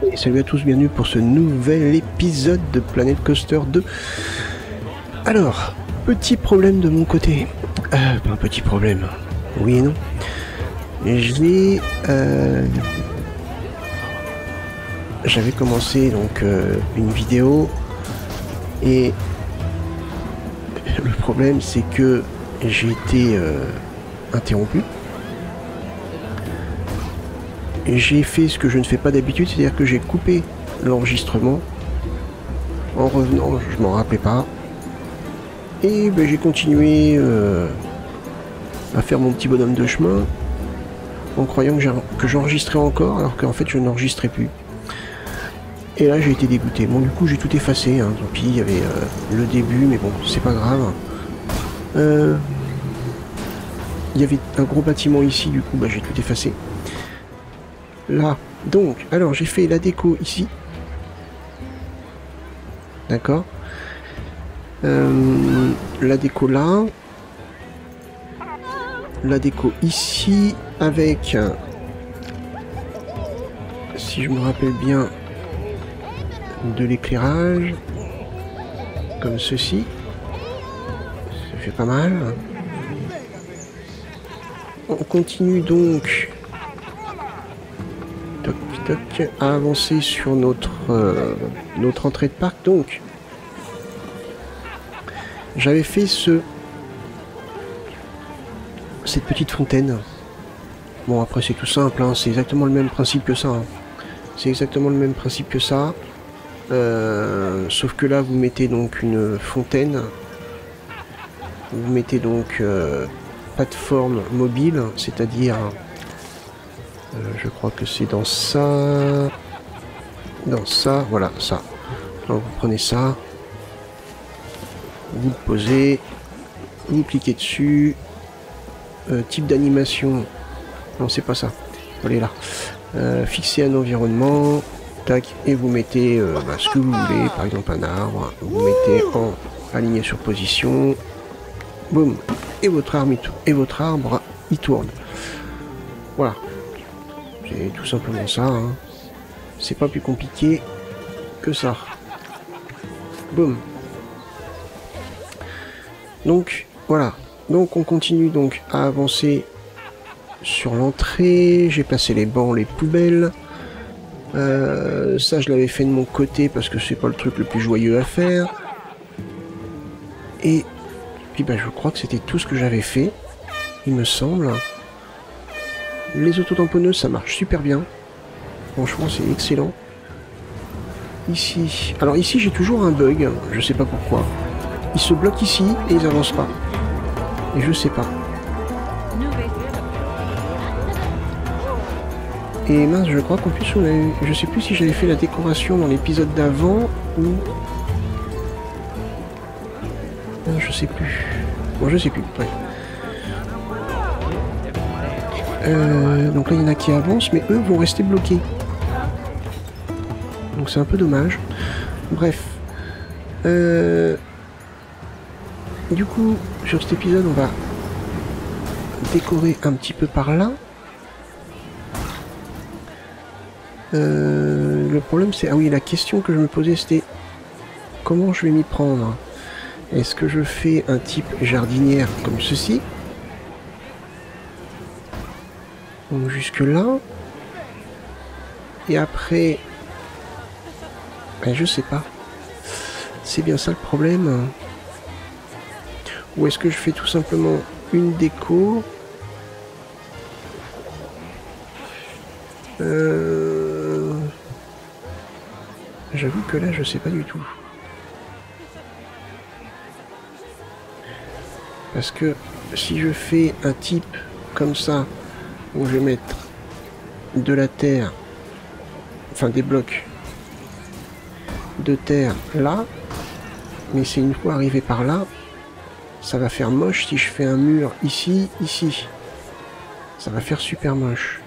Et salut à tous, bienvenue pour ce nouvel épisode de Planet Coaster 2. Alors, petit problème de mon côté. Un petit problème, oui et non. J'avais commencé donc une vidéo et le problème c'est que j'ai été interrompu. Et j'ai fait ce que je ne fais pas d'habitude, c'est-à-dire que j'ai coupé l'enregistrement. En revenant, je m'en rappelais pas. Et ben, j'ai continué à faire mon petit bonhomme de chemin en croyant que j'enregistrais encore, alors qu'en fait je n'enregistrais plus. Et là j'ai été dégoûté. Bon, du coup j'ai tout effacé, hein. Tant pis, il y avait le début, mais bon, c'est pas grave. Il y avait un gros bâtiment ici, du coup bah, j'ai tout effacé. Là, donc, alors j'ai fait la déco ici. D'accord. La déco là. La déco ici avec, si je me rappelle bien, de l'éclairage. Comme ceci. Ça fait pas mal. On continue donc à avancer sur notre entrée de parc. Donc j'avais fait cette petite fontaine. Bon, après c'est tout simple, hein. C'est exactement le même principe que ça, hein. C'est exactement le même principe que ça, sauf que là vous mettez donc une fontaine, vous mettez donc plateforme mobile, c'est-à-dire je crois que c'est dans ça, voilà, ça. Alors vous prenez ça, vous le posez, vous cliquez dessus, type d'animation, non c'est pas ça, allez là, fixer un environnement, tac, et vous mettez ce que vous voulez, par exemple un arbre, vous mettez en aligné sur position, boum, et votre arbre il tourne. Voilà. C'est tout simplement ça, hein. C'est pas plus compliqué que ça. Boum. Donc, voilà. Donc, on continue donc à avancer sur l'entrée. J'ai placé les bancs, les poubelles. Ça, je l'avais fait de mon côté parce que c'est pas le truc le plus joyeux à faire. Et puis, bah, je crois que c'était tout ce que j'avais fait, il me semble. Les autotamponneuses, ça marche super bien. Franchement, c'est excellent. Ici. Alors ici, j'ai toujours un bug. Je sais pas pourquoi. Ils se bloquent ici et ils avancent pas. Et je sais pas. Et mince, je crois qu'en plus, on a eu... Je sais plus si j'avais fait la décoration dans l'épisode d'avant ou... Je sais plus. Bon, je sais plus. Ouais. Donc là il y en a qui avancent, mais eux vont rester bloqués. Donc c'est un peu dommage. Bref. Du coup, sur cet épisode, on va décorer un petit peu par là. Le problème c'est... Ah oui, la question que je me posais c'était... Comment je vais m'y prendre? Est-ce que je fais un type jardinière comme ceci? Donc jusque là. Et après... Ben, je sais pas. C'est bien ça le problème. Ou est-ce que je fais tout simplement une déco? J'avoue que là je sais pas du tout. Parce que si je fais un type comme ça, où je vais mettre de la terre, enfin des blocs de terre là, mais c'est une fois arrivé par là, ça va faire moche si je fais un mur ici, ici. Ça va faire super moche.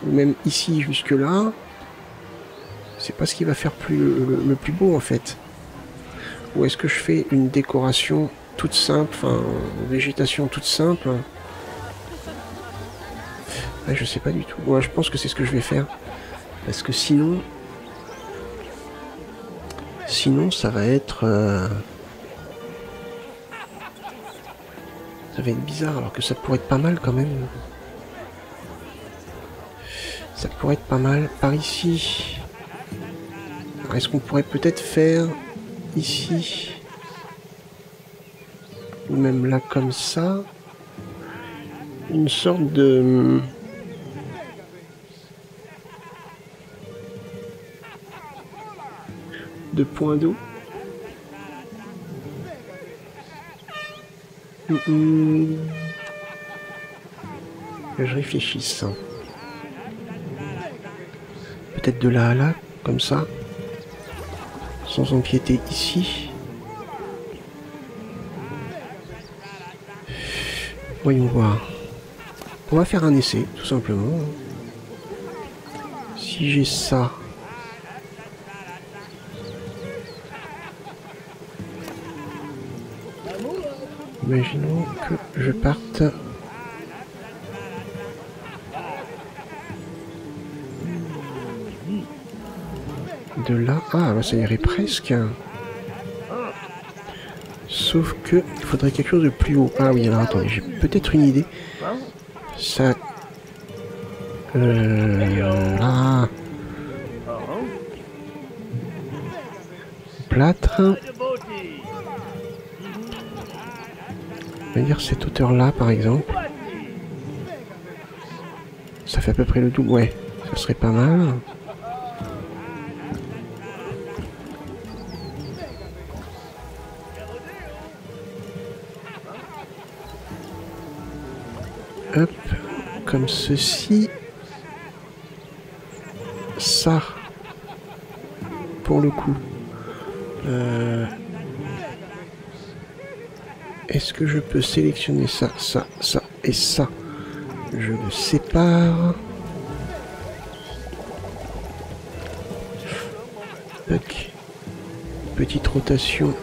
Ou même ici jusque là, c'est pas ce qui va faire le plus beau en fait. Ou est-ce que je fais une décoration toute simple, enfin végétation toute simple? Ouais, je sais pas du tout. Ouais, je pense que c'est ce que je vais faire. Parce que sinon... Sinon, ça va être... Ça va être bizarre, alors que ça pourrait être pas mal quand même. Ça pourrait être pas mal. Par ici... Est-ce qu'on pourrait peut-être faire ici, ou même là comme ça, une sorte de point d'eau. Que je réfléchisse. Peut-être de là à là, comme ça. Sans empiéter ici. Voyons voir. On va faire un essai, tout simplement. Si j'ai ça... Imaginons que je parte... de là. Ah, bah ça irait presque. Sauf que il faudrait quelque chose de plus haut. Ah oui, alors attendez, j'ai peut-être une idée. Ça... là... Plâtre. On va dire cette hauteur-là, par exemple. Ça fait à peu près le double. Ouais, ça serait pas mal. Hop, comme ceci. Ça, pour le coup. Est-ce que je peux sélectionner ça, ça, ça et ça? Je le sépare. Tac. Petite rotation.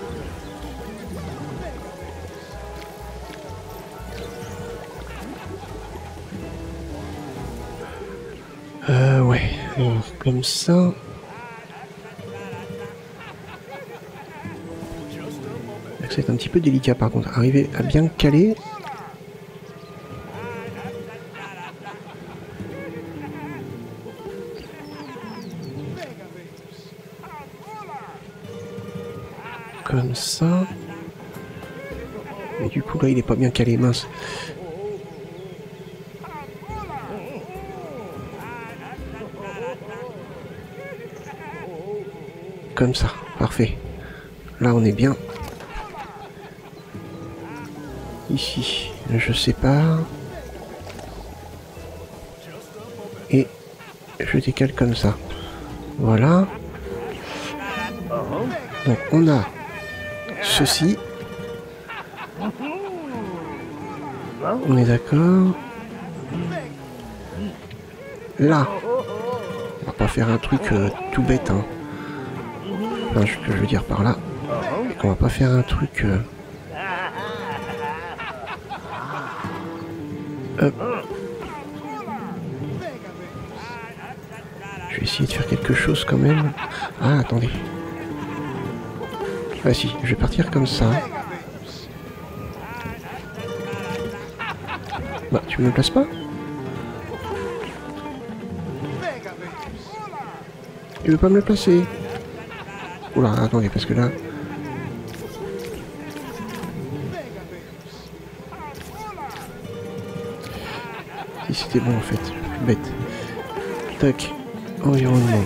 Ouais, alors, comme ça. C'est un petit peu délicat par contre. Arriver à bien caler. Comme ça. Et du coup là il est pas bien calé, mince. Comme ça, parfait. Là on est bien. Ici, je sépare. Et je décale comme ça. Voilà. Donc on a ceci. On est d'accord. Là, on va pas faire un truc tout bête, hein. Enfin, ce que je veux dire par là, c'est qu'on va pas faire un truc... Hop. Je vais essayer de faire quelque chose quand même. Ah, attendez. Ah si, je vais partir comme ça. Bah, tu me le places pas? Il veut pas me le placer. Oula, attendez, parce que là... Si c'était bon en fait, bête. Tac, environnement.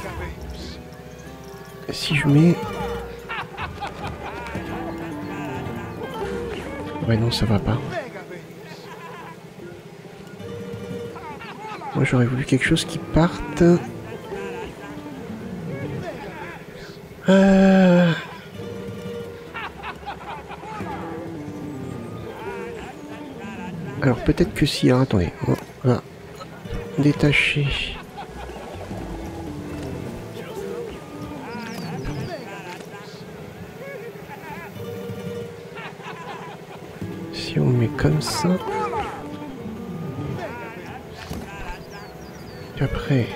Si je mets... Ouais non, ça va pas. Moi j'aurais voulu quelque chose qui parte... Alors peut-être que si... Alors attendez, on va détacher... Si on met comme ça... Et après...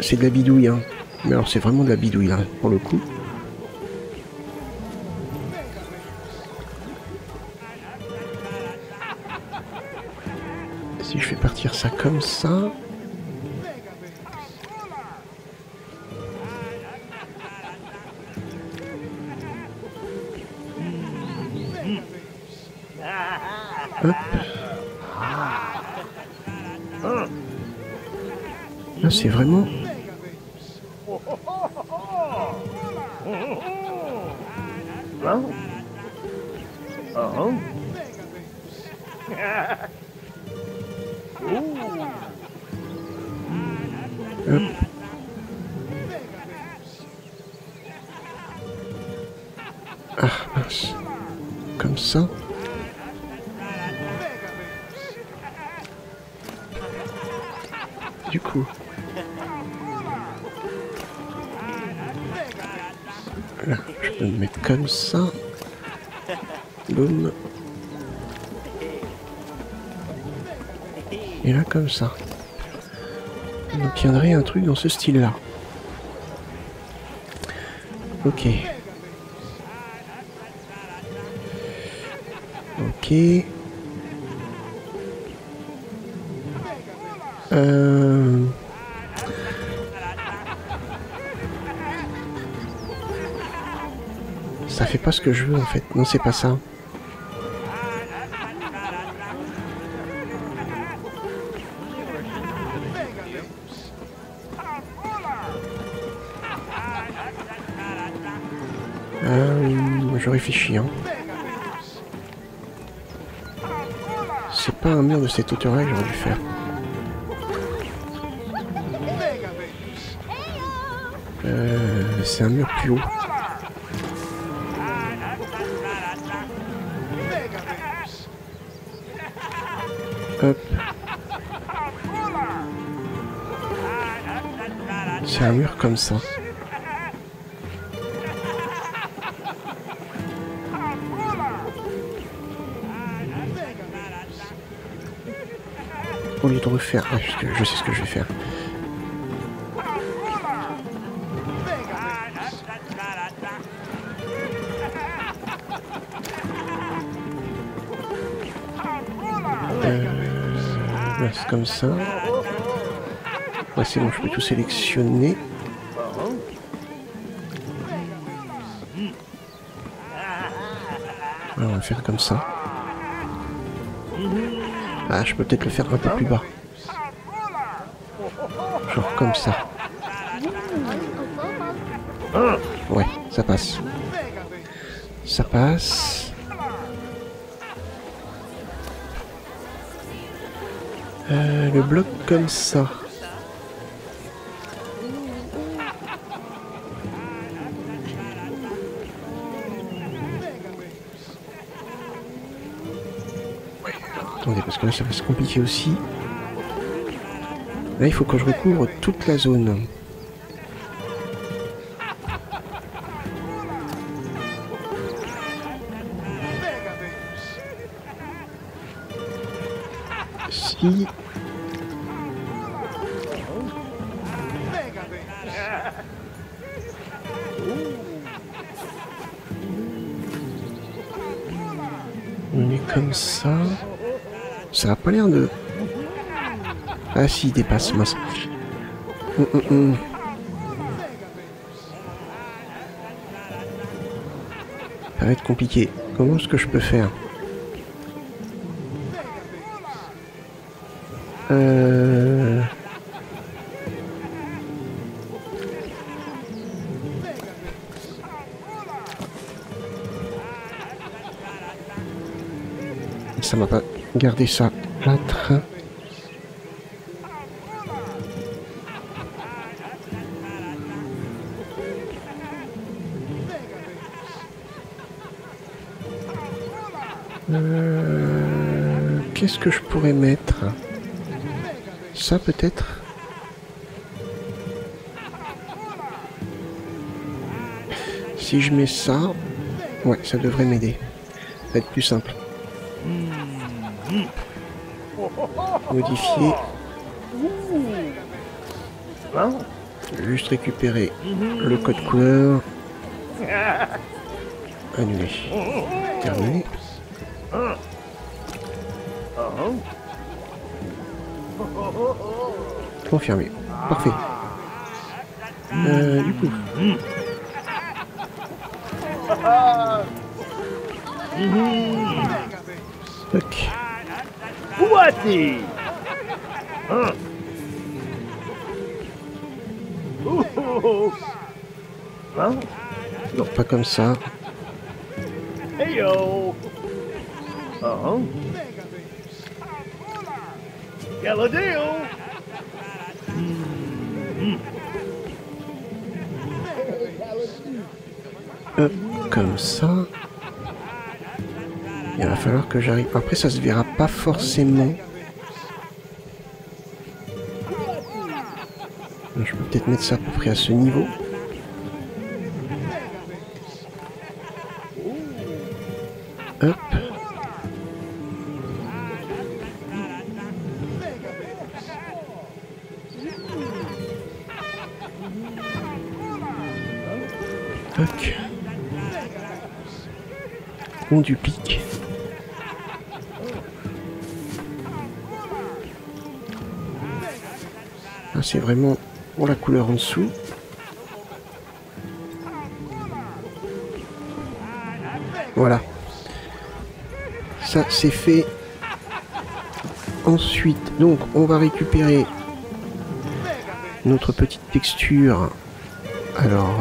c'est de la bidouille, hein. Mais alors c'est vraiment de la bidouille là, pour le coup. Si je fais partir ça comme ça... Hop. Là c'est vraiment... Hop. Ah mince. Comme ça. Du coup. Là, je peux me mettre comme ça. Boum. Et là comme ça. On obtiendrait un truc dans ce style-là. Ok. Ok. Ça fait pas ce que je veux en fait. Non, c'est pas ça. Je réfléchis, hein. C'est pas un mur de cette hauteur-là que j'aurais dû faire. C'est un mur plus haut. Hop. C'est un mur comme ça. Au lieu de refaire... Ah, je sais ce que je vais faire. C'est comme ça. Ouais, c'est bon, je peux tout sélectionner. Alors, on va le faire comme ça. Ah, je peux peut-être le faire un peu plus bas. Genre comme ça. Ouais, ça passe. Ça passe. Le bloc comme ça. Ouais, attendez, parce que là ça va se compliquer aussi. Là il faut que je recouvre toute la zone. Si... On est comme ça. Ça a pas l'air de... Ah si, il dépasse, mince. Ça va être compliqué. Comment est-ce que je peux faire? Ça m'a pas gardé ça plâtre. Qu'est-ce que je pourrais mettre? Ça peut-être? Si je mets ça, ouais, ça devrait m'aider. Ça va être plus simple. Modifier. Juste récupérer le code couleur. Annuler. Terminé. Confirmé. Parfait. Du coup. Tac. Non, pas comme ça. Hop, comme ça. Il va falloir que j'arrive. Après, ça se verra pas forcément. Je peux peut-être mettre ça à peu près à ce niveau. Hop. Toc. On duplique. Ah, c'est vraiment pour la couleur en dessous. Voilà. Ça, c'est fait. Ensuite, donc, on va récupérer notre petite texture. Alors,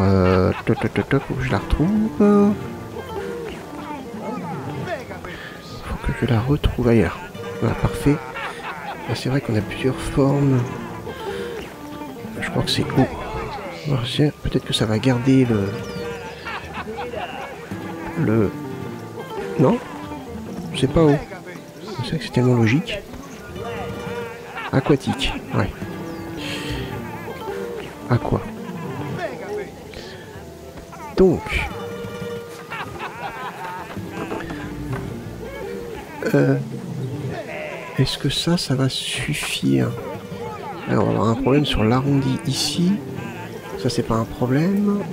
faut que je la retrouve. Faut que je la retrouve ailleurs. Voilà, parfait. Là, c'est vrai qu'on a plusieurs formes. Je crois que c'est haut. Peut-être que ça va garder le... Non, c'est pas haut. C'est vrai que c'est tellement logique. Aquatique, ouais. Aqua. Donc... est-ce que ça va suffire? Alors, on va avoir un problème sur l'arrondi ici. Ça, c'est pas un problème.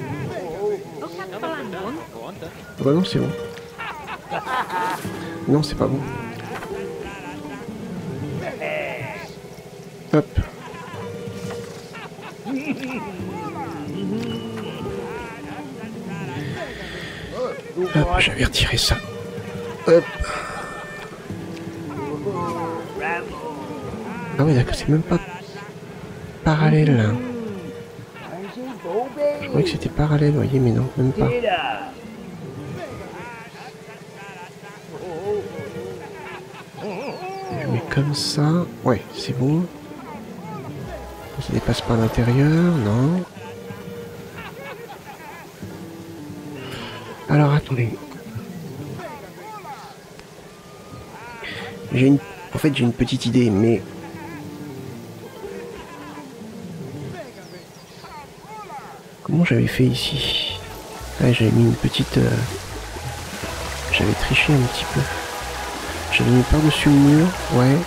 Bah non, c'est bon. Non, c'est pas bon. Hop. Hop, j'avais retiré ça. Hop. Ah oui, d'accord, c'est même pas parallèle. Là. Je croyais que c'était parallèle, vous voyez, mais non, même pas. Je mets comme ça. Ouais, c'est bon. Ça dépasse pas l'intérieur, non. Alors, attendez. En fait, j'ai une petite idée, mais... Comment j'avais fait ici? Ah, j'avais mis une petite... J'avais triché un petit peu. J'avais mis par-dessus le mur, ouais.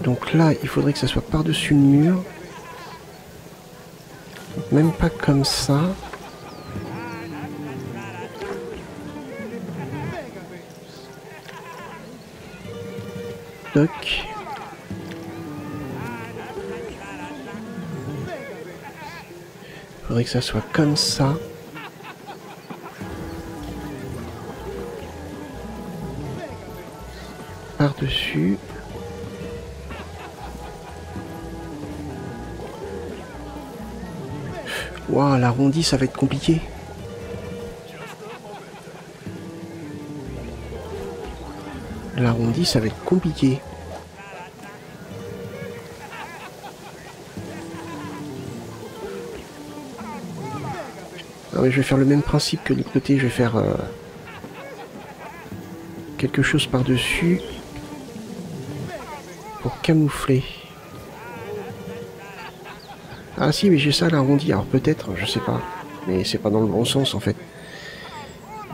Donc là, il faudrait que ça soit par-dessus le mur. Même pas comme ça. Toc. Il faudrait que ça soit comme ça. Par-dessus. Waouh, l'arrondi, ça va être compliqué. L'arrondi, ça va être compliqué. Ah oui, je vais faire le même principe que de l'autre côté. Je vais faire quelque chose par-dessus pour camoufler. Ah si, mais j'ai ça l'arrondi. Alors peut-être, je sais pas. Mais c'est pas dans le bon sens en fait.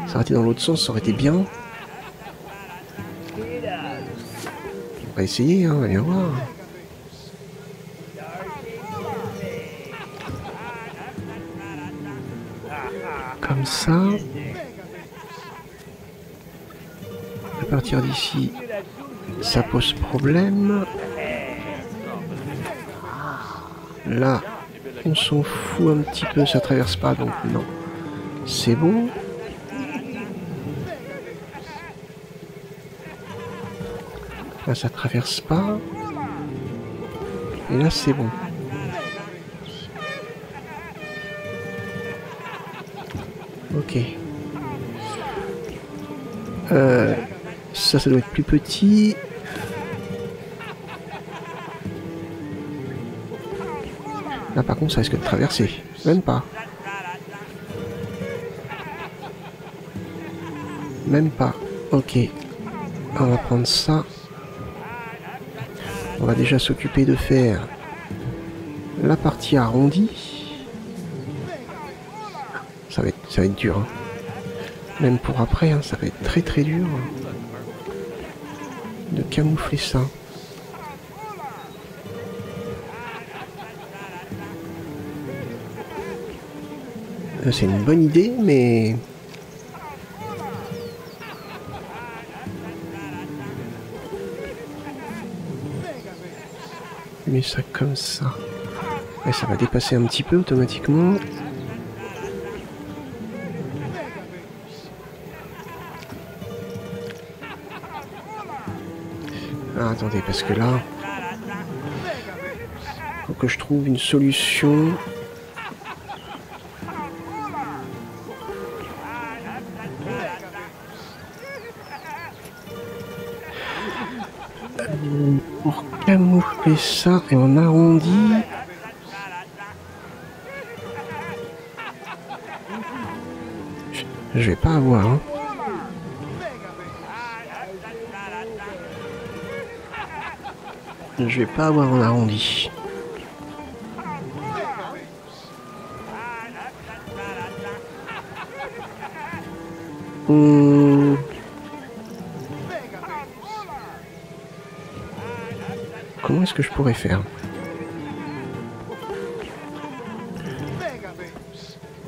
Ça aurait été dans l'autre sens, ça aurait été bien. On va essayer, hein, allez voir. comme ça. À partir d'ici, ça pose problème. Là, on s'en fout un petit peu, ça traverse pas, donc non. C'est bon. Là, ça traverse pas. Et là, c'est bon. Ok. Ça doit être plus petit. Là, par contre, ça risque de traverser. Même pas. Même pas. Ok. On va prendre ça. On va déjà s'occuper de faire la partie arrondie. Ça va être dur. Hein. Même pour après, hein, ça va être très très dur de camoufler ça. C'est une bonne idée, mais... Mais ça comme ça. Et ça va dépasser un petit peu automatiquement. Ah, attendez, parce que là... Faut que je trouve une solution... Pour camoufler ça et on arrondit. Je vais pas avoir. Hein. Je vais pas avoir en arrondi. Comment est-ce que je pourrais faire?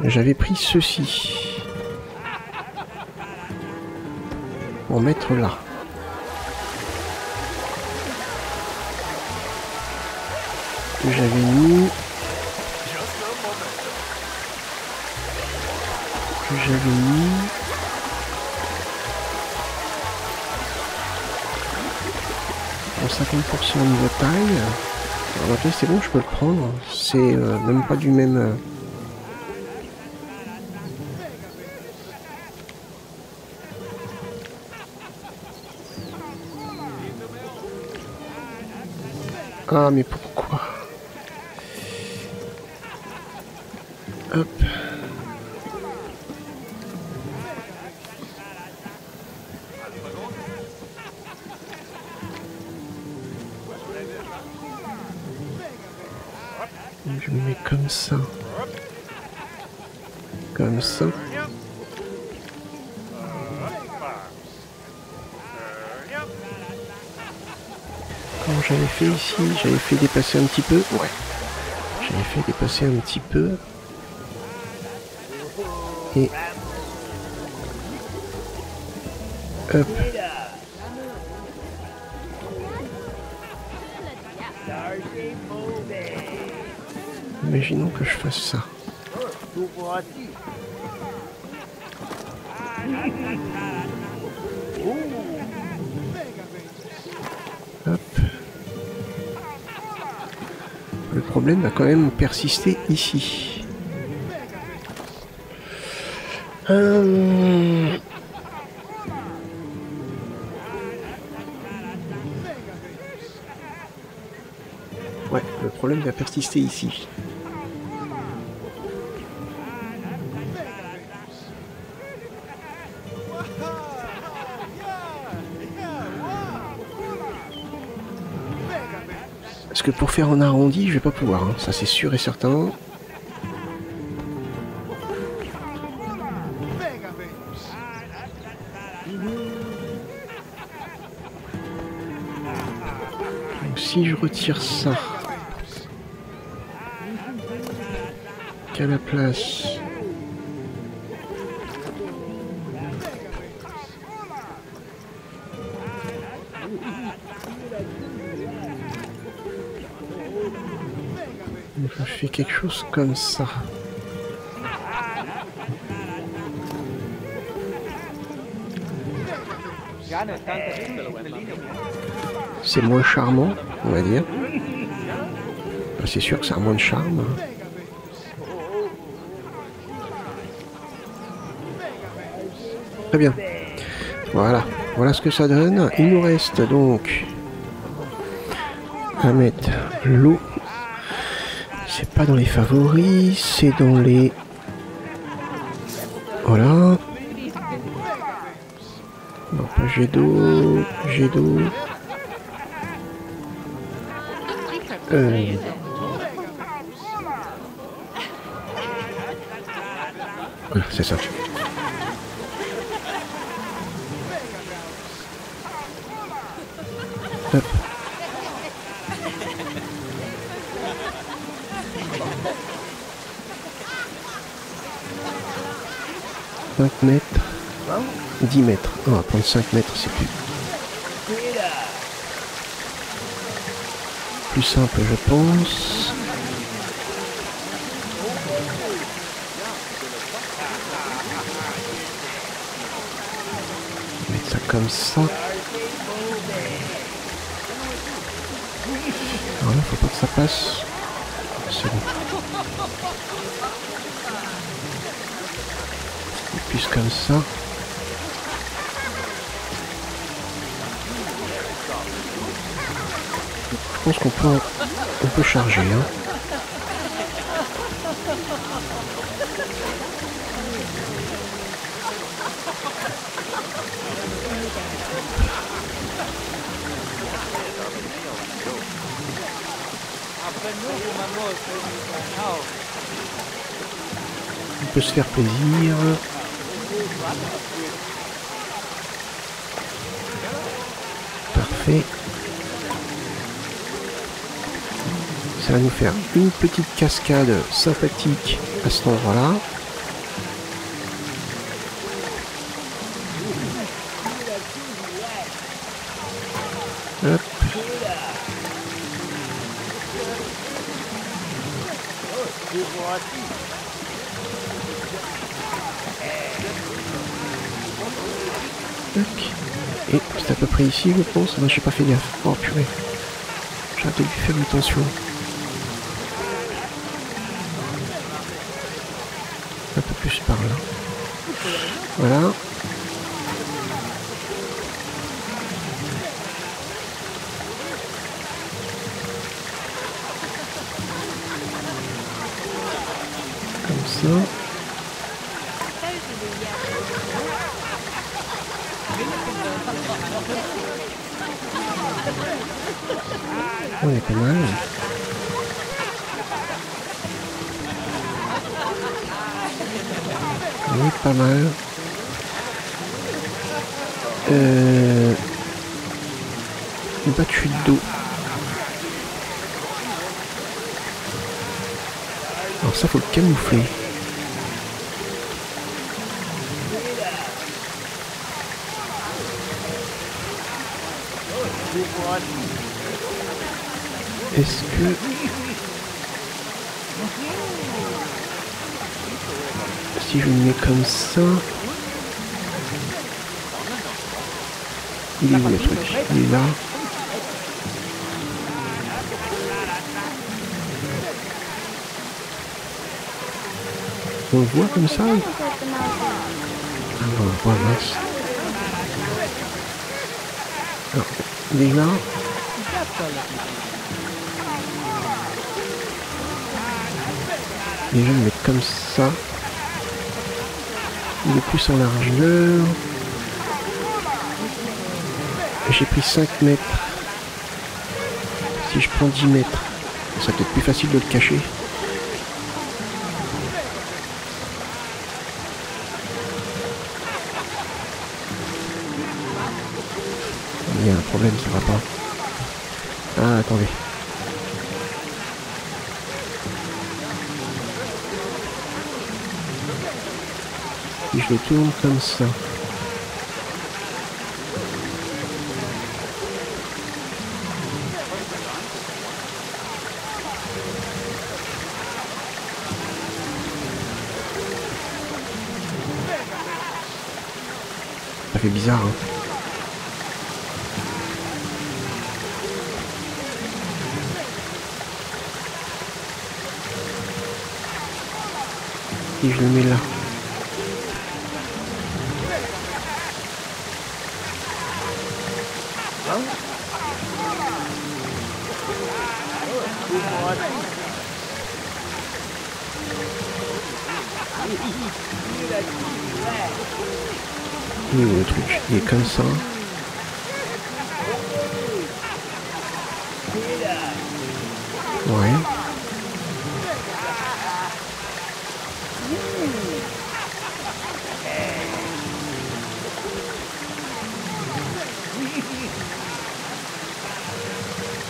J'avais pris ceci pour mettre là. J'avais mis en 50% niveau taille. Alors après c'est bon, je peux le prendre. C'est même pas du même... Ah mais pourquoi? Hop. Je me mets comme ça. Comme ça. Comment j'avais fait ici? J'avais fait dépasser un petit peu. Ouais. J'avais fait dépasser un petit peu. Et... Hop. Imaginons que je fasse ça. Hop. Le problème va quand même persister ici. Ouais, le problème va persister ici. Parce que pour faire en arrondi, je vais pas pouvoir, hein. Ça c'est sûr et certain. Donc si je retire ça, qu'à la place, Je fais quelque chose comme ça. C'est moins charmant, on va dire. C'est sûr que ça a moins de charme. Très bien. Voilà. Voilà ce que ça donne. Il nous reste donc à mettre l'eau. C'est pas dans les favoris, c'est dans les... Voilà. Non, pas jet d'eau. Jet d'eau. Voilà, c'est ça. Hop. 5 mètres. 10 mètres. On va prendre 5 mètres, c'est plus simple, je pense. Mettre ça comme ça. Alors là, faut pas que ça passe. C'est bon. Et puis comme ça. Je pense qu'on peut charger. Hein. On peut se faire plaisir. Parfait. Ça va nous faire une petite cascade sympathique à cet endroit-là. Hop. Et c'est à peu près ici, je pense. Moi, j'ai pas fait gaffe. Oh purée. J'aurais peut-être dû faire attention. Un peu plus par là. Voilà. Comme ça. On est pas mal. On est pas mal. Une battue d'eau. Alors ça, faut le camoufler. Est-ce que... Si je le mets comme ça... Il est où le truc? Il est là. On le voit comme ça? Ah non, on le voit, mince. Alors, il est là. Déjà, je vais le mettre comme ça. Il est plus en largeur. J'ai pris 5 mètres. Si je prends 10 mètres, ça va être plus facile de le cacher. Il y a un problème, ça va pas. Ah, attendez. Si je le tourne comme ça. Ça fait bizarre, hein. Et je le mets là. Et le truc, il est comme ça. Ouais.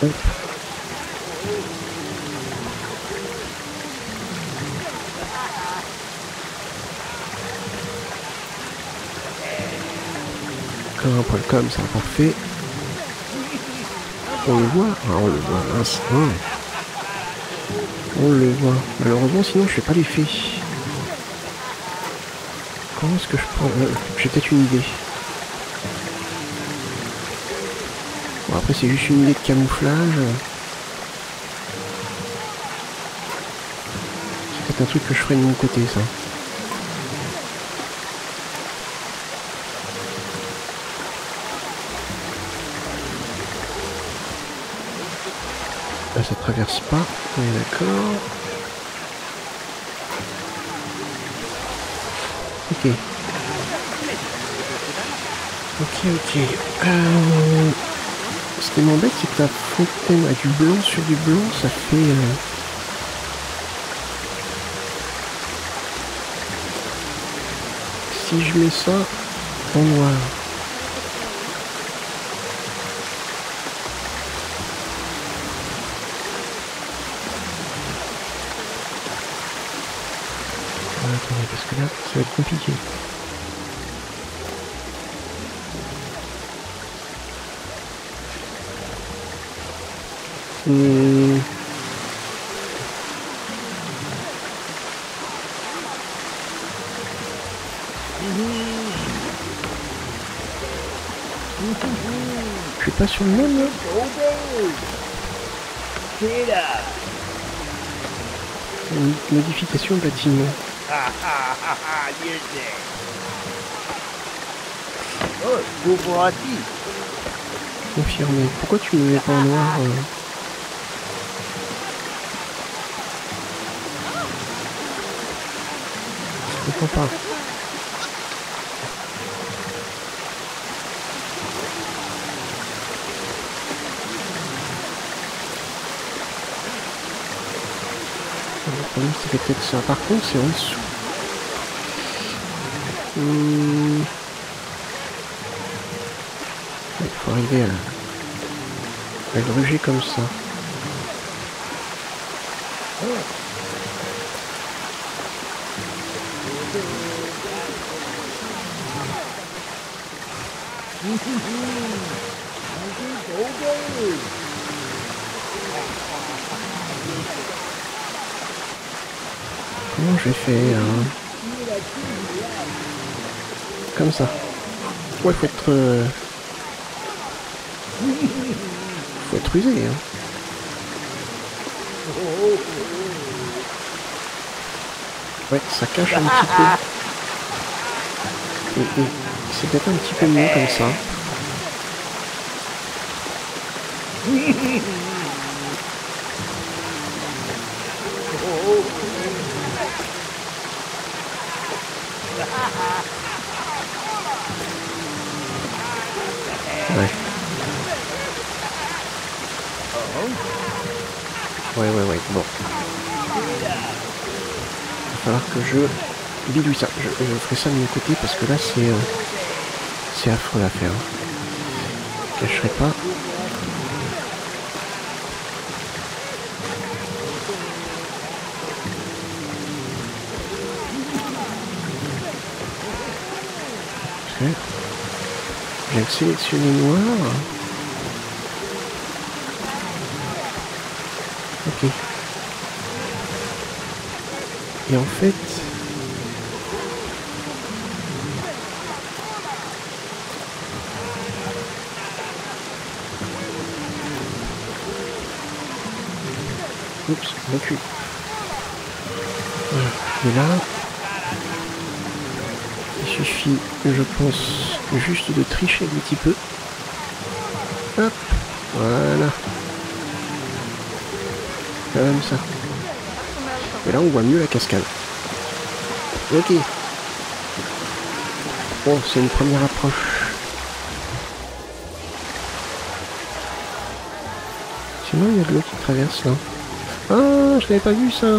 Hop. Comme un poil comme ça, parfait. On le voit. Ah, on le voit, mince. On le voit. Malheureusement, sinon je fais pas l'effet. Comment est-ce que je prends... j'ai peut-être une idée. Bon, après c'est juste une idée de camouflage. C'est peut-être un truc que je ferai de mon côté, ça. Là, ça traverse pas. On est d'accord. Ok. Ok. Ce qui m'embête, c'est que la fontaine a du blanc sur du blanc, ça fait... Si je mets ça en noir... Attendez, parce que là, ça va être compliqué. Je suis pas sur le même là. Une modification bâtiment. Confirmé. Pourquoi tu me mets pas en noir Je comprends pas. Le problème c'est peut-être ça. Par contre c'est en dessous. Il faut arriver à le gruger comme ça. Comment je vais faire hein? Comme ça. Ouais, faut être rusé hein. Ouais, ça cache un petit peu. Et c'est peut-être un petit peu mieux comme ça. Ouais, bon. Il va falloir que je bidouille ça. Je ferai ça de mon côté parce que là c'est affreux à faire. Je cacherai pas. Okay. J'ai sélectionné noir. Ok. Et en fait... Oups, recule. Voilà. Et là, il suffit, je pense, juste de tricher un petit peu. Hop, voilà. Comme ça. Et là, on voit mieux la cascade. Ok. Bon, c'est une première approche. Sinon, il y a de l'eau qui traverse là. Ah, je l'avais pas vu ça.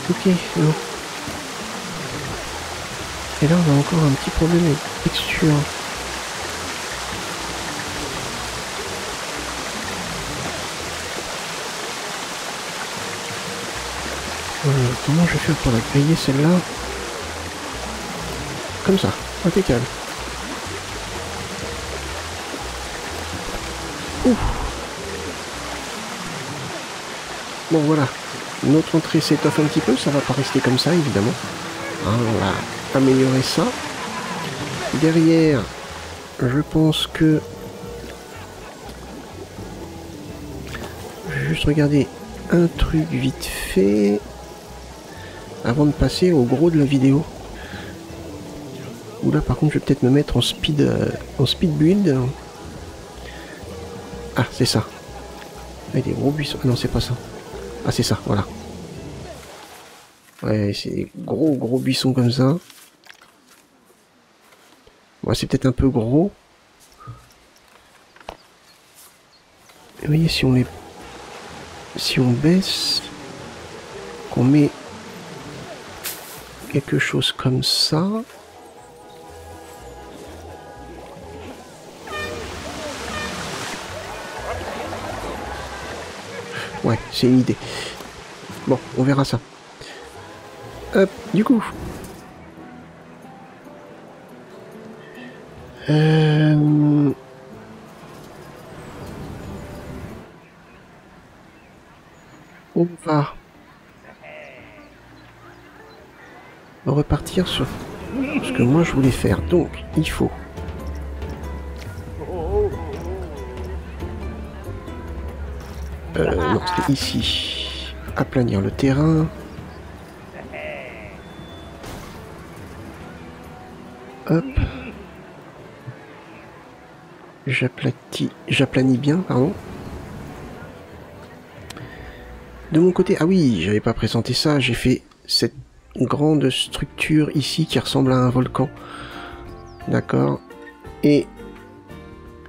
Ok, non. Et là, on a encore un petit problème avec la texture. Comment je vais faire pour la griller celle-là? Comme ça, impeccable. Ouf. Bon voilà, notre entrée s'étoffe un petit peu, ça va pas rester comme ça évidemment. Hein, on va améliorer ça. Derrière, je pense que... Je vais juste regarder un truc vite fait avant de passer au gros de la vidéo. Ou là par contre je vais peut-être me mettre en speed build. Ah c'est ça. Avec des gros buissons. Non c'est pas ça. Ah c'est ça, voilà. Ouais, c'est des gros buissons comme ça. Bon, c'est peut-être un peu gros. Et vous voyez, si on baisse, qu'on met quelque chose comme ça. Ouais, c'est une idée. Bon, on verra ça. Hop, du coup. On va repartir sur ce que moi je voulais faire. Donc, il faut non, c'était ici. Aplanir le terrain. Hop. J'aplanis bien, pardon. De mon côté, ah oui, j'avais pas présenté ça, j'ai fait cette grande structure ici qui ressemble à un volcan. D'accord. Et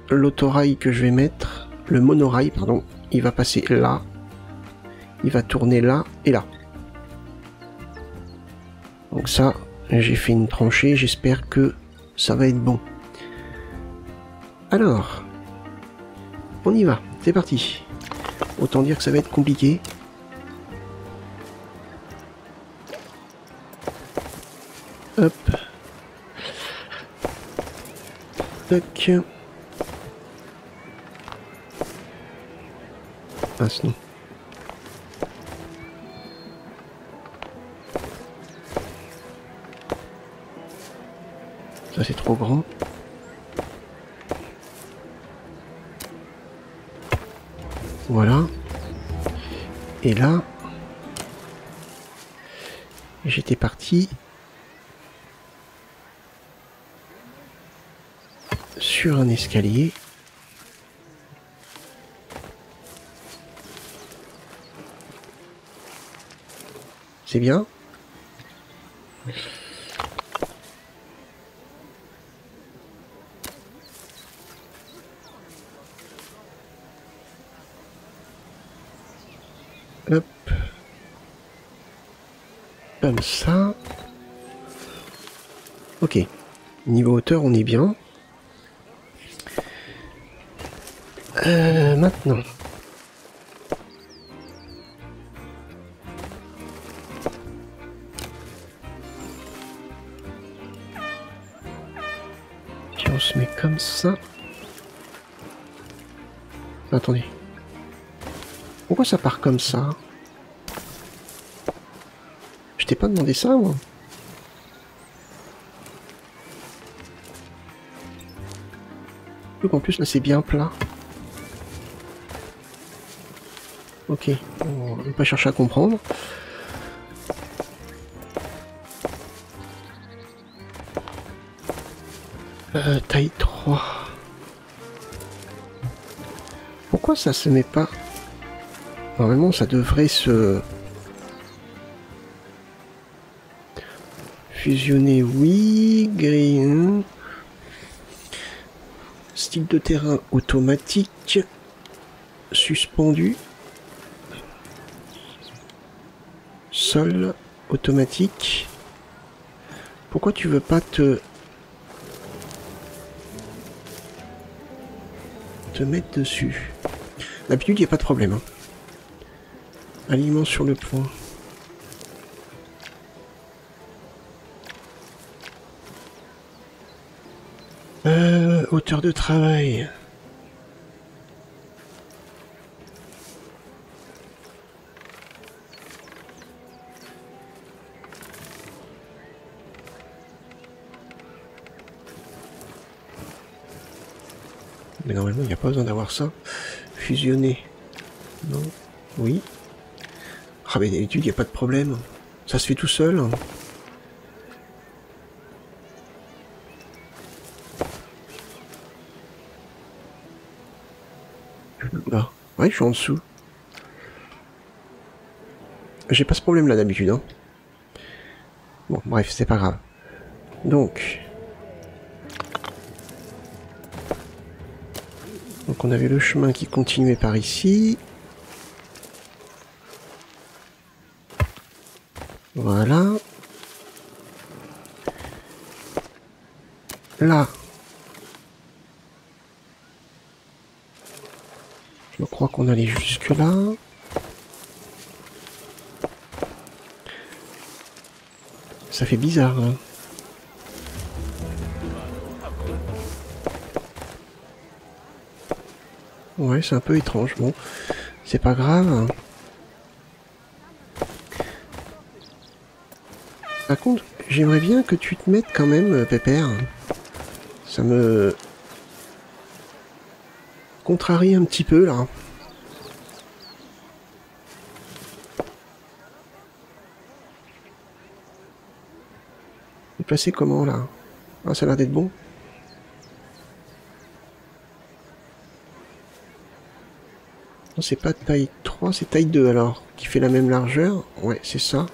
l'autorail que je vais mettre, le monorail, pardon, il va passer là. Il va tourner là et là. Donc ça, j'ai fait une tranchée, j'espère que ça va être bon. Alors, on y va, c'est parti. Autant dire que ça va être compliqué. Hop. Tac. Ah, sinon. Ça c'est trop grand. Voilà. Et là, j'étais parti sur un escalier. C'est bien. Hop. Comme ça. Ok. Niveau hauteur, on est bien. Maintenant. Puis on se met comme ça. Attendez. Pourquoi ça part comme ça? t'ai pas demandé ça, moi. Donc en plus, là, c'est bien plat. Ok, on va pas chercher à comprendre. Taille 3. Pourquoi ça se met pas? Normalement, ça devrait se... fusionner, oui. Green. Style de terrain automatique. Suspendu. Sol automatique. Pourquoi tu veux pas te mettre dessus? D'habitude, il n'y a pas de problème. Hein. Alignement sur le point. Hauteur de travail. Mais normalement, il n'y a pas besoin d'avoir ça. Fusionner. Non. Oui. Ah, mais d'habitude, il n'y a pas de problème. Ça se fait tout seul. Là. Ouais, je suis en dessous. J'ai pas ce problème-là d'habitude. Hein. Bon, bref, c'est pas grave. Donc on avait le chemin qui continuait par ici. Voilà. Là. Je crois qu'on allait jusque là. Ça fait bizarre. Hein. Ouais, c'est un peu étrange. Bon, c'est pas grave. Par contre, j'aimerais bien que tu te mettes quand même, Pépère. Ça me contrarie un petit peu, là. Vous placez comment, là? Ah, ça a l'air d'être bon. Non, c'est pas taille 3, c'est taille 2, alors. Qui fait la même largeur. Ouais, c'est ça.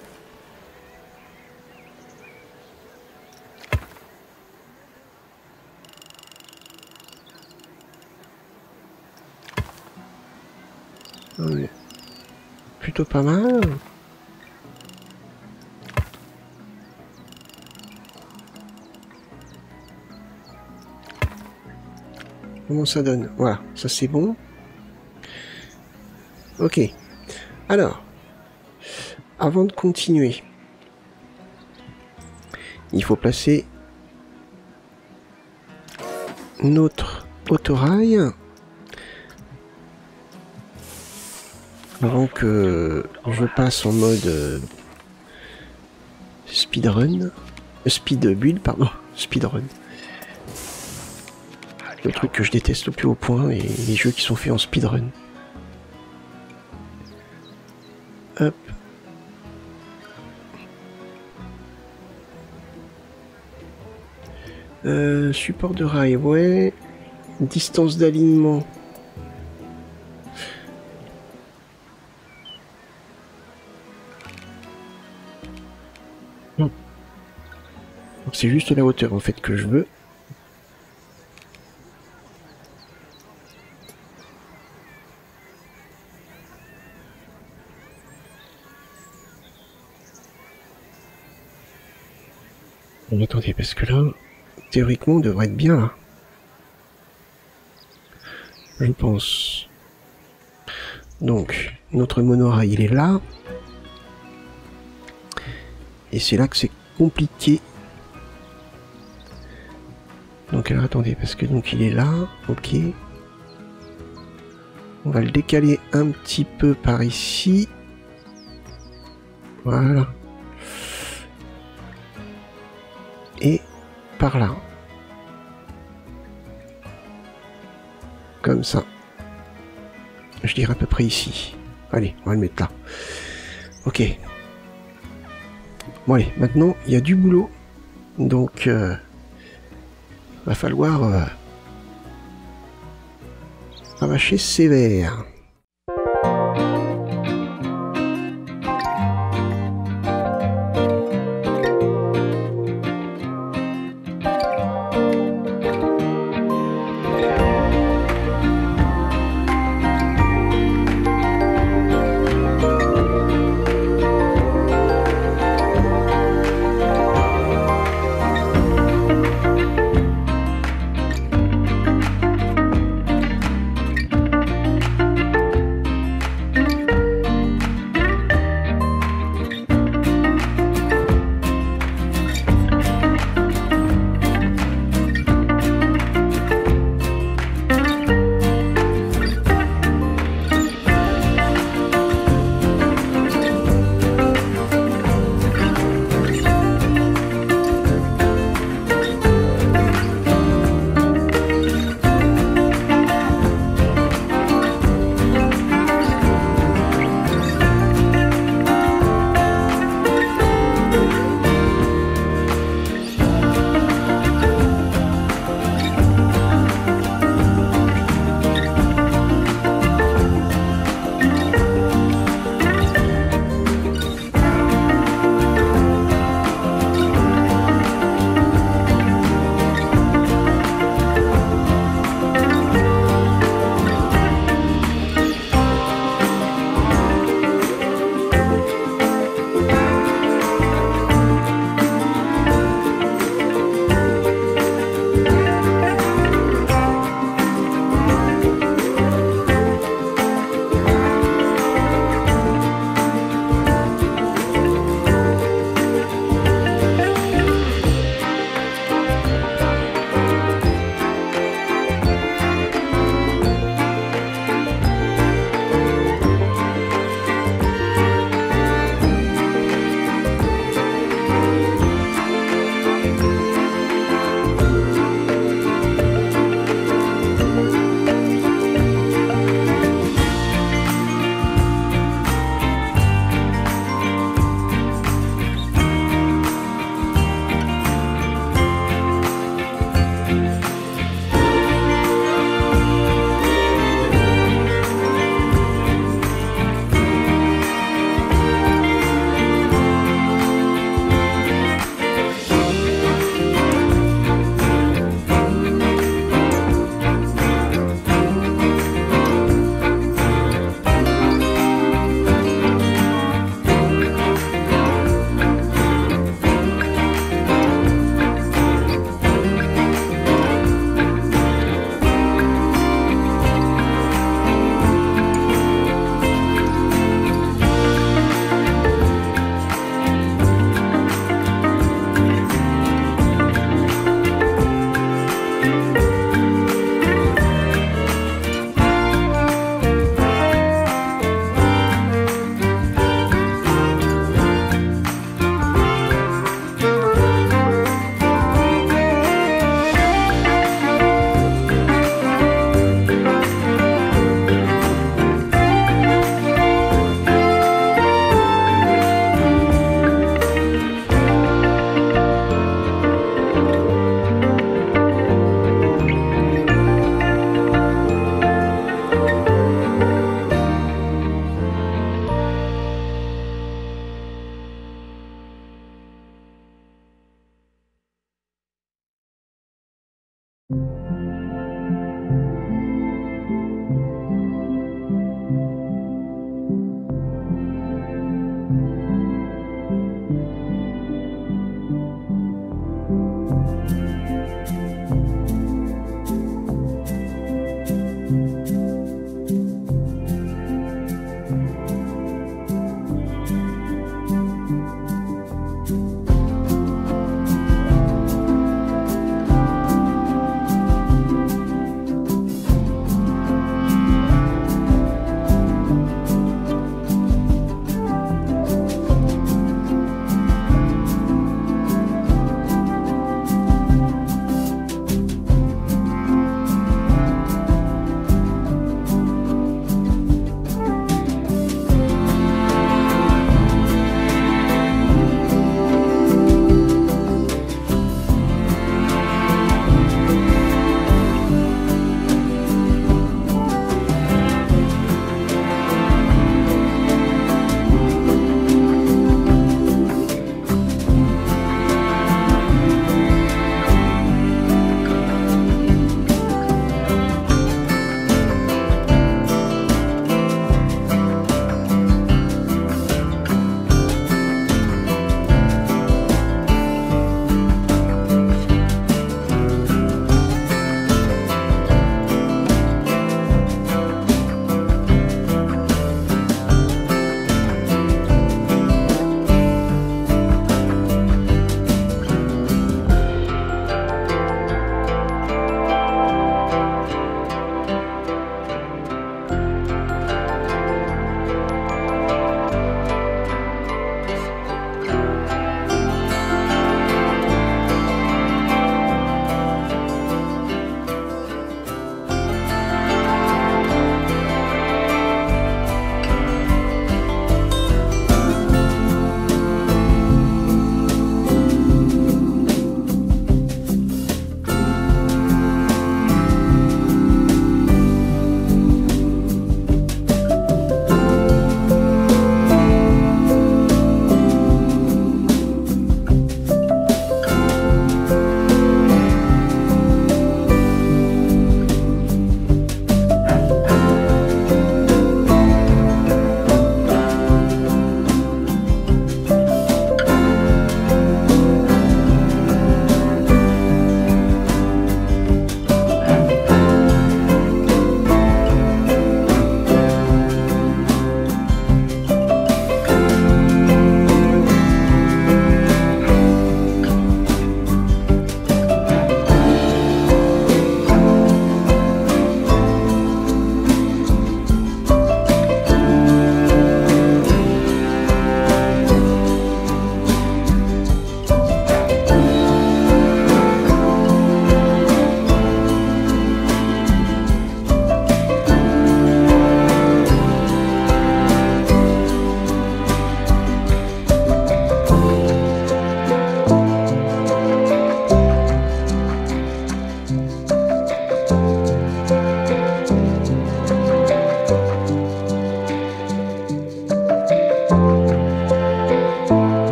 Ouais. Plutôt pas mal. Comment ça donne? Voilà, ça c'est bon. Ok. Alors, avant de continuer, il faut placer notre autorail avant que je passe en mode speedrun. Speed build, pardon. Speedrun. Le truc que je déteste au plus haut point, et les jeux qui sont faits en speedrun. Hop. Support de rail, ouais. Distance d'alignement. C'est juste la hauteur en fait que je veux. Bon, attendez, parce que là, théoriquement, on devrait être bien là. Je pense. Donc, notre monorail, il est là. Et c'est là que c'est compliqué. Donc, alors attendez, parce que donc il est là, ok. On va le décaler un petit peu par ici. Voilà. par là. Comme ça. Je dirais à peu près ici. Allez, on va le mettre là. Ok. Bon allez, maintenant, il y a du boulot. Donc, va falloir arracher sévère.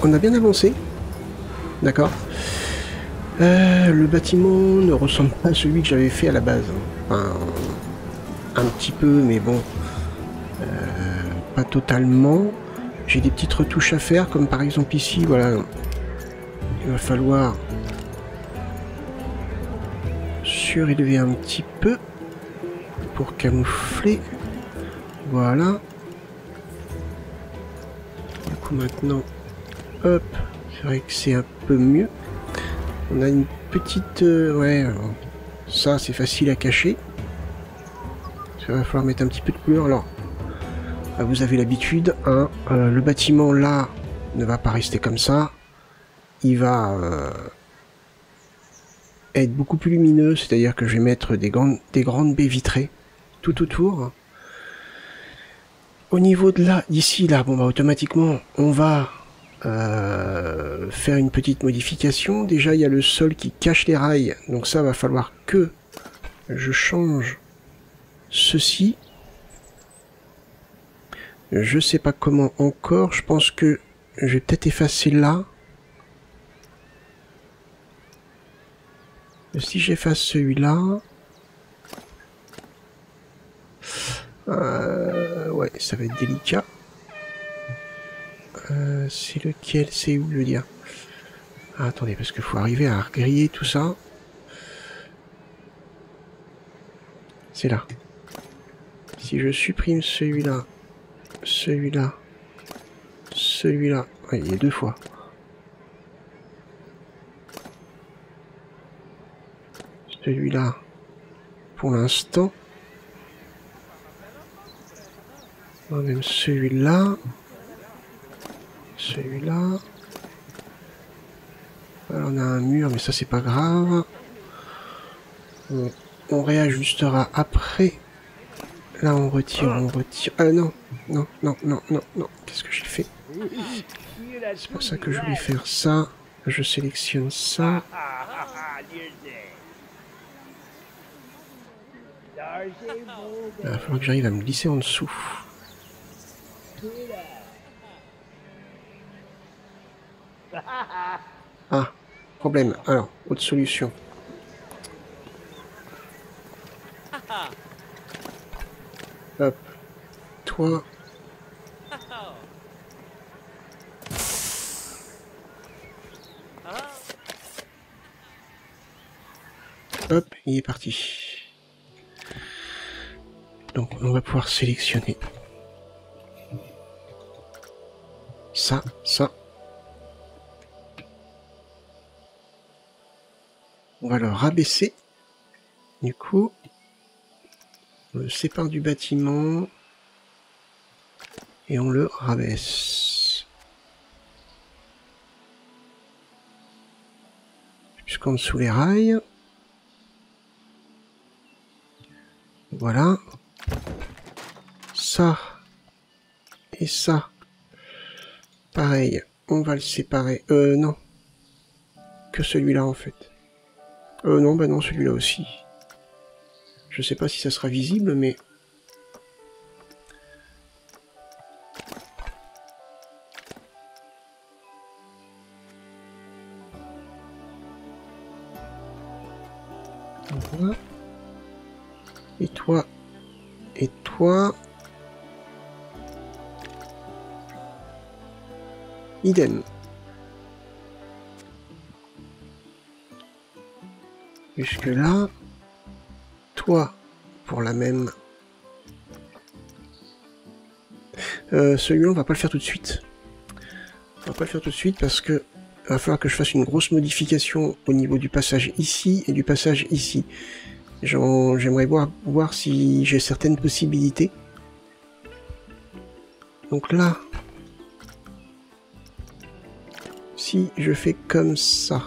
on a bien avancé. D'accord. Le bâtiment ne ressemble pas à celui que j'avais fait à la base. Enfin, un petit peu, mais bon, pas totalement. J'ai des petites retouches à faire, comme par exemple ici, voilà. Il va falloir surélever un petit peu pour camoufler. Voilà. Du coup maintenant, hop, c'est vrai que c'est un peu mieux. On a une petite... ouais, alors, ça c'est facile à cacher. Ça va falloir mettre un petit peu de couleur. Alors, vous avez l'habitude, hein, le bâtiment là ne va pas rester comme ça. Il va être beaucoup plus lumineux, c'est-à-dire que je vais mettre des grandes baies vitrées tout autour. Au niveau de là, d'ici là, bon bah automatiquement on va faire une petite modification. Déjà il y a le sol qui cache les rails, donc ça va falloir que je change ceci. Je sais pas comment encore, je pense que je vais peut-être effacer là. Si j'efface celui-là... ouais, ça va être délicat. C'est lequel? C'est où, je veux dire? Ah, attendez, parce qu'il faut arriver à griller tout ça. C'est là. Si je supprime celui-là, celui-là, celui-là... Ouais, il y a deux fois. Celui-là, pour l'instant. Même celui-là. Celui-là. Alors on a un mur, mais ça c'est pas grave. On réajustera après. Là on retire, on retire. Ah non, non, non, non, non, non. Qu'est-ce que j'ai fait? C'est pas ça que je voulais faire. Ça, je sélectionne ça. Il va falloir que j'arrive à me glisser en dessous. Ah, problème. Alors, autre solution. Hop. Toi. Hop, il est parti. Donc, on va pouvoir sélectionner ça, ça. On va le rabaisser. Du coup, on le sépare du bâtiment et on le rabaisse. Jusqu'en dessous les rails. Voilà. Ça et ça. Pareil, on va le séparer. Non. Que celui-là en fait. Non, bah non, celui-là aussi. Je sais pas si ça sera visible, mais... Voilà. Et toi... Et toi... Idem. Jusque là... Toi, pour la même... celui-là, on va pas le faire tout de suite. On va pas le faire tout de suite parce que il va falloir que je fasse une grosse modification au niveau du passage ici et du passage ici. J'aimerais voir si j'ai certaines possibilités. Donc là, si je fais comme ça...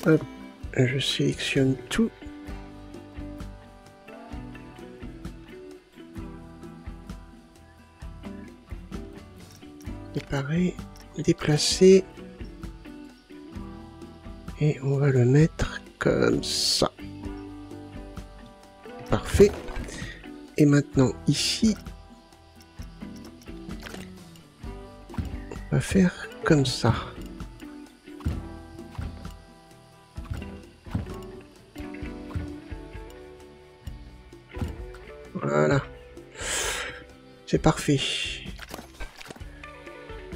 Hop, je sélectionne tout. Séparer, déplacer. Et on va le mettre comme ça. Parfait. Et maintenant, ici, on va faire comme ça. Voilà. C'est parfait.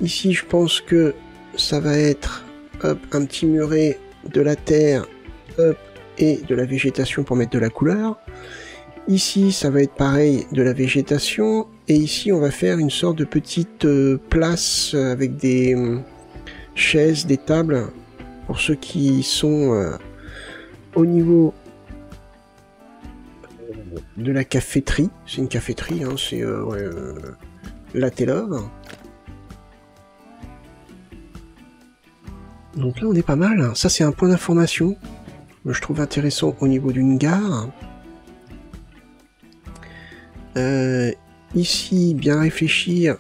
Ici, je pense que ça va être hop, un petit muret de la terre hop, et de la végétation pour mettre de la couleur. Ici, ça va être pareil, de la végétation. Et ici, on va faire une sorte de petite place avec des chaises, des tables, pour ceux qui sont au niveau de la caféterie. C'est une caféterie, hein, c'est Latte Love. Donc là, on est pas mal. Ça, c'est un point d'information que je trouve intéressant au niveau d'une gare. Ici, bien réfléchir.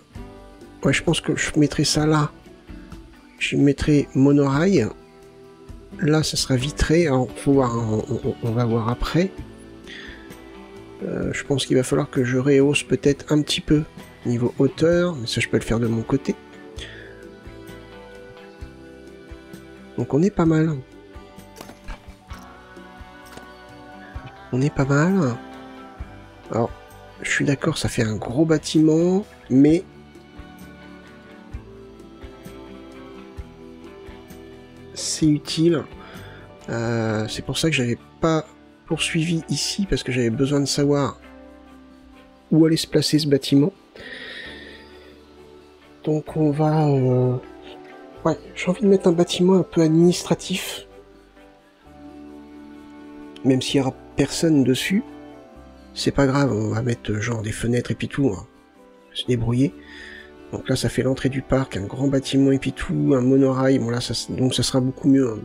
Ouais, je pense que je mettrai ça là. Je mettrai monorail. Là, ça sera vitré. Alors, faut voir, on va voir après. Je pense qu'il va falloir que je rehausse peut-être un petit peu niveau hauteur, mais ça, je peux le faire de mon côté. Donc, on est pas mal. On est pas mal. Alors, je suis d'accord, ça fait un gros bâtiment, mais c'est utile. C'est pour ça que j'avais pas poursuivi ici, parce que j'avais besoin de savoir où allait se placer ce bâtiment. Donc on va... Ouais, j'ai envie de mettre un bâtiment un peu administratif, même s'il n'y aura personne dessus. C'est pas grave, on va mettre genre des fenêtres et puis tout, hein. Se débrouiller. Donc là, ça fait l'entrée du parc, un grand bâtiment et puis tout, un monorail. Bon là, donc ça sera beaucoup mieux, hein.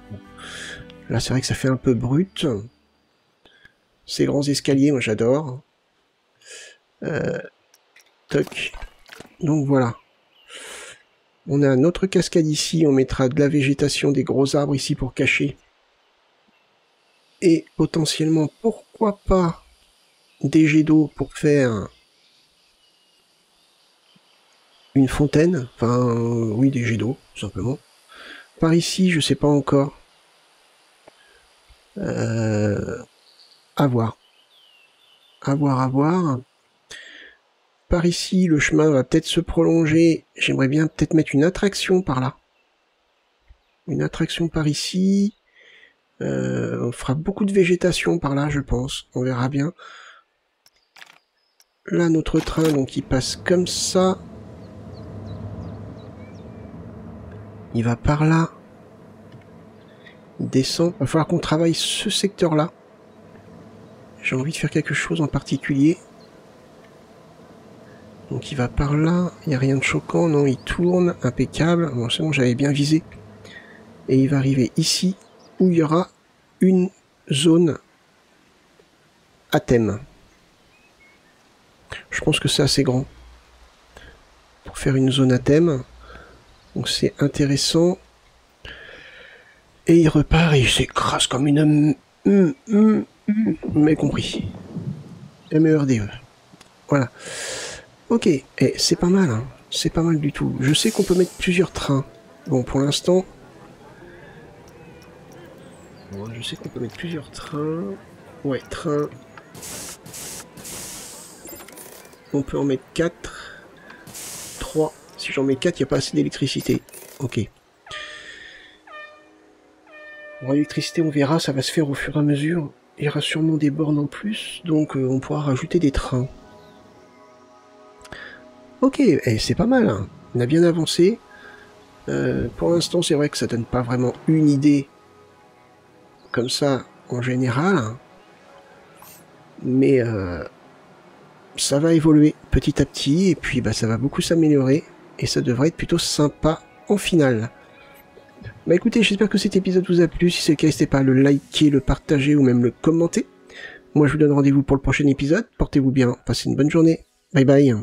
Là, c'est vrai que ça fait un peu brut. Ces grands escaliers, moi j'adore. Toc. Donc voilà. On a un autre cascade ici, on mettra de la végétation, des gros arbres ici pour cacher. Et potentiellement, pourquoi pas des jets d'eau pour faire une fontaine, enfin oui, des jets d'eau, tout simplement. Par ici, je sais pas encore. À voir. À voir. Par ici, le chemin va peut-être se prolonger. J'aimerais bien peut-être mettre une attraction par là. Une attraction par ici. On fera beaucoup de végétation par là, je pense. On verra bien. Là, notre train, donc, il passe comme ça. Il va par là. Il descend. Il va falloir qu'on travaille ce secteur-là. J'ai envie de faire quelque chose en particulier. Donc il va par là. Il n'y a rien de choquant. Non, il tourne. Impeccable. Bon, c'est bon, j'avais bien visé. Et il va arriver ici, où il y aura une zone à thème. Je pense que c'est assez grand pour faire une zone à thème. Donc c'est intéressant. Et il repart et il s'écrase comme une... mais compris. MERDE. Voilà. Ok, et c'est pas mal, hein. C'est pas mal du tout. Je sais qu'on peut mettre plusieurs trains. Bon, pour l'instant... Bon, je sais qu'on peut mettre plusieurs trains. Ouais, train. On peut en mettre 4. 3. Si j'en mets 4, il n'y a pas assez d'électricité. Ok. Bon, l'électricité, on verra, ça va se faire au fur et à mesure. Il y aura sûrement des bornes en plus, donc on pourra rajouter des trains. Ok, c'est pas mal, hein. On a bien avancé. Pour l'instant, c'est vrai que ça donne pas vraiment une idée comme ça en général, hein. Mais ça va évoluer petit à petit, et puis bah, ça va beaucoup s'améliorer, et ça devrait être plutôt sympa en finale. Bah écoutez, j'espère que cet épisode vous a plu. Si c'est le cas, n'hésitez pas à le liker, le partager ou même le commenter. Moi, je vous donne rendez-vous pour le prochain épisode. Portez-vous bien, passez une bonne journée. Bye bye.